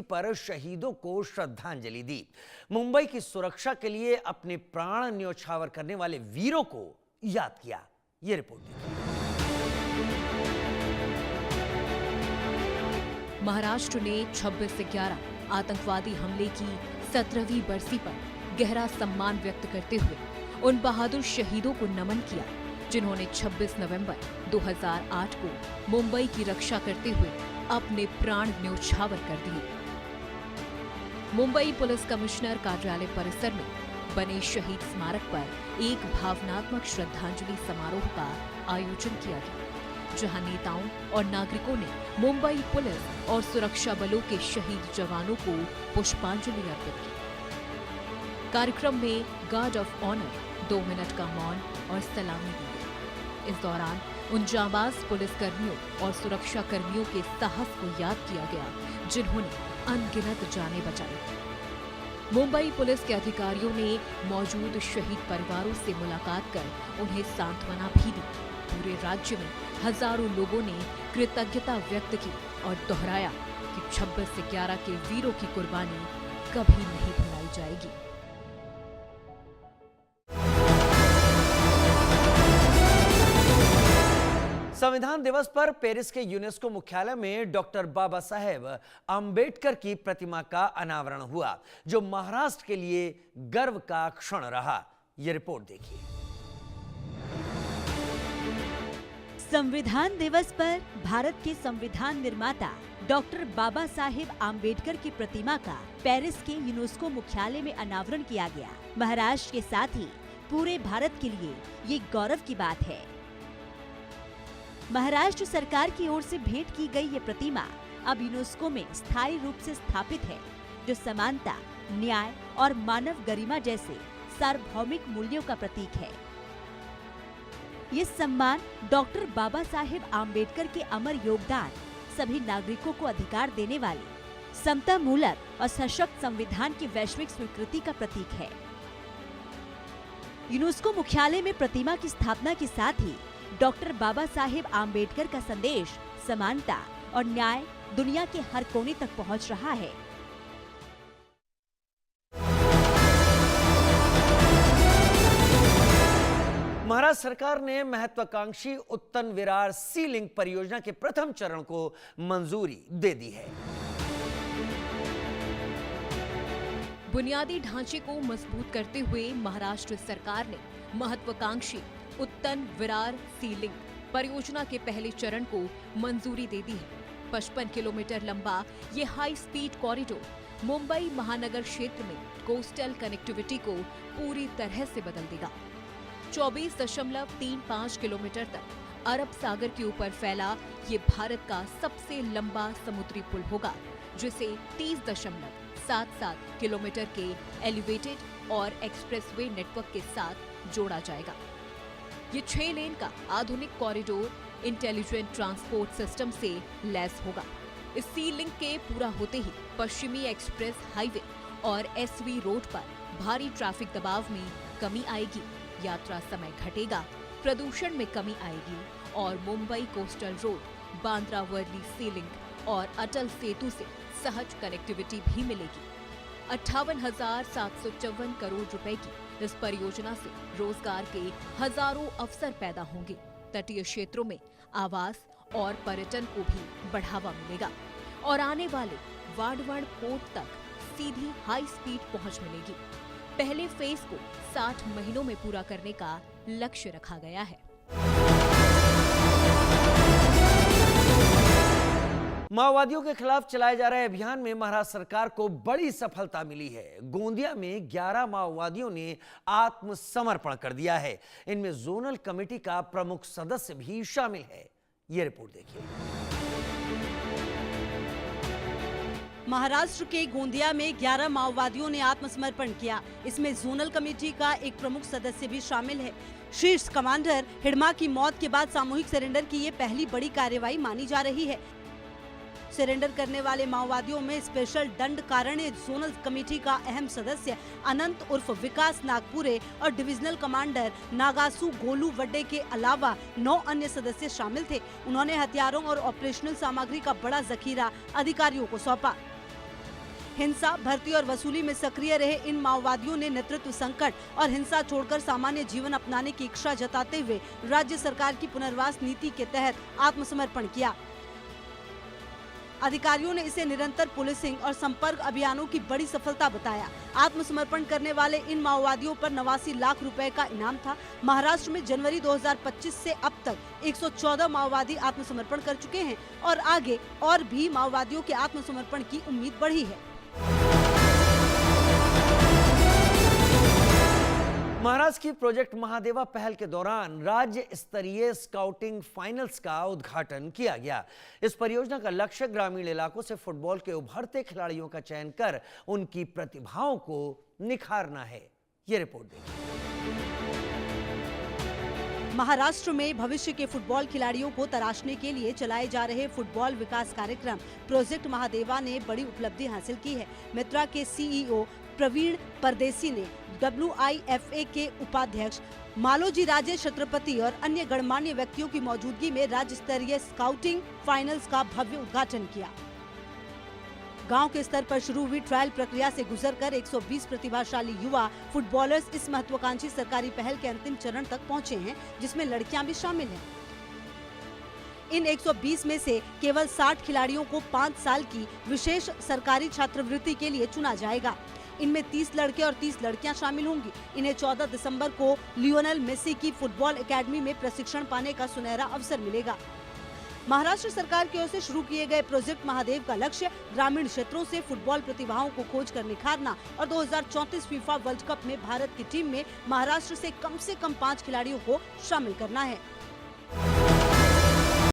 पर शहीदों को श्रद्धांजलि दी। मुंबई की सुरक्षा के लिए अपने प्राण न्योछावर करने वाले वीरों को याद किया। ये रिपोर्ट देखिए। महाराष्ट्र ने 26/11 आतंकवादी हमले की 17वीं बरसी पर गहरा सम्मान व्यक्त करते हुए उन बहादुर शहीदों को नमन किया जिन्होंने 26 नवंबर 2008 को मुंबई की रक्षा करते हुए अपने प्राण न्योछावर कर दिए। मुंबई पुलिस कमिश्नर कार्यालय परिसर में बने शहीद स्मारक पर एक भावनात्मक श्रद्धांजलि समारोह का आयोजन किया गया, जहां नेताओं और नागरिकों ने मुंबई पुलिस और सुरक्षा बलों के शहीद जवानों को पुष्पांजलि अर्पित की। कार्यक्रम में गार्ड ऑफ ऑनर 2 मिनट का मौन और सलामी दी गई। इस दौरान उन जांबाज पुलिसकर्मियों और सुरक्षा कर्मियों के साहस को याद किया गया जिन्होंने अनगिनत जानें बचाई। मुंबई पुलिस के अधिकारियों ने मौजूद शहीद परिवारों से मुलाकात कर उन्हें सांत्वना भी दी। पूरे राज्य में हजारों लोगों ने कृतज्ञता व्यक्त की और दोहराया कि 26/11 के वीरों की कुर्बानी कभी नहीं भुलाई जाएगी। संविधान दिवस पर पेरिस के यूनेस्को मुख्यालय में डॉक्टर बाबा साहेब आम्बेडकर की प्रतिमा का अनावरण हुआ, जो महाराष्ट्र के लिए गर्व का क्षण रहा। यह रिपोर्ट देखिए। संविधान दिवस पर भारत के संविधान निर्माता डॉक्टर बाबा साहेब आम्बेडकर की प्रतिमा का पेरिस के यूनेस्को मुख्यालय में अनावरण किया गया। महाराष्ट्र के साथ ही पूरे भारत के लिए ये गौरव की बात है। महाराष्ट्र सरकार की ओर से भेंट की गई ये प्रतिमा अब यूनेस्को में स्थायी रूप से स्थापित है, जो समानता, न्याय और मानव गरिमा जैसे सार्वभौमिक मूल्यों का प्रतीक है। ये सम्मान डॉक्टर बाबा साहेब आम्बेडकर के अमर योगदान, सभी नागरिकों को अधिकार देने वाले समता मूलक और सशक्त संविधान की वैश्विक स्वीकृति का प्रतीक है। यूनेस्को मुख्यालय में प्रतिमा की स्थापना के साथ ही डॉक्टर बाबा साहेब आम्बेडकर का संदेश समानता और न्याय दुनिया के हर कोने तक पहुंच रहा है। महाराष्ट्र सरकार ने महत्वाकांक्षी उत्तन विरार सी लिंक परियोजना के प्रथम चरण को मंजूरी दे दी है। बुनियादी ढांचे को मजबूत करते हुए महाराष्ट्र सरकार ने महत्वाकांक्षी उत्तन विरार सी लिंक परियोजना के पहले चरण को मंजूरी दे दी है। 55 किलोमीटर लंबा ये हाई स्पीड कॉरिडोर मुंबई महानगर क्षेत्र में कोस्टल कनेक्टिविटी को पूरी तरह से बदल देगा। 24.35 किलोमीटर तक अरब सागर के ऊपर फैला ये भारत का सबसे लंबा समुद्री पुल होगा, जिसे 30.77 किलोमीटर के एलिवेटेड और एक्सप्रेसवे नेटवर्क के साथ जोड़ा जाएगा। ये 6 लेन का आधुनिक कॉरिडोर इंटेलिजेंट ट्रांसपोर्ट सिस्टम से लैस होगा। इस सी लिंक के पूरा होते ही पश्चिमी एक्सप्रेस हाईवे और एसवी रोड पर भारी ट्रैफिक दबाव में कमी आएगी, यात्रा समय घटेगा, प्रदूषण में कमी आएगी और मुंबई कोस्टल रोड, बांद्रा वर्ली सी लिंक और अटल सेतु से सहज कनेक्टिविटी भी मिलेगी। 58,754 करोड़ रुपए की इस परियोजना से रोजगार के हजारों अवसर पैदा होंगे। तटीय क्षेत्रों में आवास और पर्यटन को भी बढ़ावा मिलेगा और आने वाले वाडवण पोर्ट तक सीधी हाई स्पीड पहुंच मिलेगी। पहले फेज को 60 महीनों में पूरा करने का लक्ष्य रखा गया है। माओवादियों के खिलाफ चलाए जा रहे अभियान में महाराष्ट्र सरकार को बड़ी सफलता मिली है। गोंदिया में 11 माओवादियों ने आत्मसमर्पण कर दिया है। इनमें जोनल कमेटी का प्रमुख सदस्य भी शामिल है। ये रिपोर्ट देखिए। महाराष्ट्र के गोंदिया में 11 माओवादियों ने आत्मसमर्पण किया। इसमें जोनल कमेटी का एक प्रमुख सदस्य भी शामिल है। शीर्ष कमांडर हिडमा की मौत के बाद सामूहिक सरेंडर की ये पहली बड़ी कार्रवाई मानी जा रही है। सरेंडर करने वाले माओवादियों में स्पेशल दंड कारण्य जोनल कमेटी का अहम सदस्य अनंत उर्फ विकास नागपुरे और डिविजनल कमांडर नागासु गोलू वड्डे के अलावा 9 अन्य सदस्य शामिल थे। उन्होंने हथियारों और ऑपरेशनल सामग्री का बड़ा जखीरा अधिकारियों को सौंपा। हिंसा, भर्ती और वसूली में सक्रिय रहे इन माओवादियों ने नेतृत्व संकट और हिंसा छोड़कर सामान्य जीवन अपनाने की इच्छा जताते हुए राज्य सरकार की पुनर्वास नीति के तहत आत्मसमर्पण किया। अधिकारियों ने इसे निरंतर पुलिसिंग और संपर्क अभियानों की बड़ी सफलता बताया। आत्मसमर्पण करने वाले इन माओवादियों पर 89 लाख रुपए का इनाम था। महाराष्ट्र में जनवरी 2025 से अब तक 114 माओवादी आत्मसमर्पण कर चुके हैं और आगे और भी माओवादियों के आत्मसमर्पण की उम्मीद बढ़ी है। महाराष्ट्र की प्रोजेक्ट महादेवा पहल के दौरान राज्य स्तरीय स्काउटिंग फाइनल्स का उद्घाटन किया गया। इस परियोजना का लक्ष्य ग्रामीण इलाकों से फुटबॉल के उभरते खिलाड़ियों का चयन कर उनकी प्रतिभाओं को निखारना है। ये रिपोर्ट देखिए। महाराष्ट्र में भविष्य के फुटबॉल खिलाड़ियों को तराशने के लिए चलाए जा रहे फुटबॉल विकास कार्यक्रम प्रोजेक्ट महादेवा ने बड़ी उपलब्धि हासिल की है। मित्रा के सीईओ प्रवीण परदेसी ने WIFA के उपाध्यक्ष मालोजी राजे छत्रपति और अन्य गणमान्य व्यक्तियों की मौजूदगी में राज्य स्तरीय स्काउटिंग फाइनल्स का भव्य उद्घाटन किया। गांव के स्तर पर शुरू हुई ट्रायल प्रक्रिया से गुजरकर 120 प्रतिभाशाली युवा फुटबॉलर्स इस महत्वाकांक्षी सरकारी पहल के अंतिम चरण तक पहुंचे हैं, जिसमें लड़कियां भी शामिल हैं। इन 120 में से केवल 60 खिलाड़ियों को 5 साल की विशेष सरकारी छात्रवृत्ति के लिए चुना जाएगा। इनमें 30 लड़के और 30 लड़कियां शामिल होंगी। इन्हें 14 दिसंबर को लियोनेल मेसी की फुटबॉल एकेडमी में प्रशिक्षण पाने का सुनहरा अवसर मिलेगा। महाराष्ट्र सरकार की ओर से शुरू किए गए प्रोजेक्ट महादेव का लक्ष्य ग्रामीण क्षेत्रों से फुटबॉल प्रतिभाओं को खोज कर निखारना और 2034 फीफा वर्ल्ड कप में भारत की टीम में महाराष्ट्र से कम 5 खिलाड़ियों को शामिल करना है।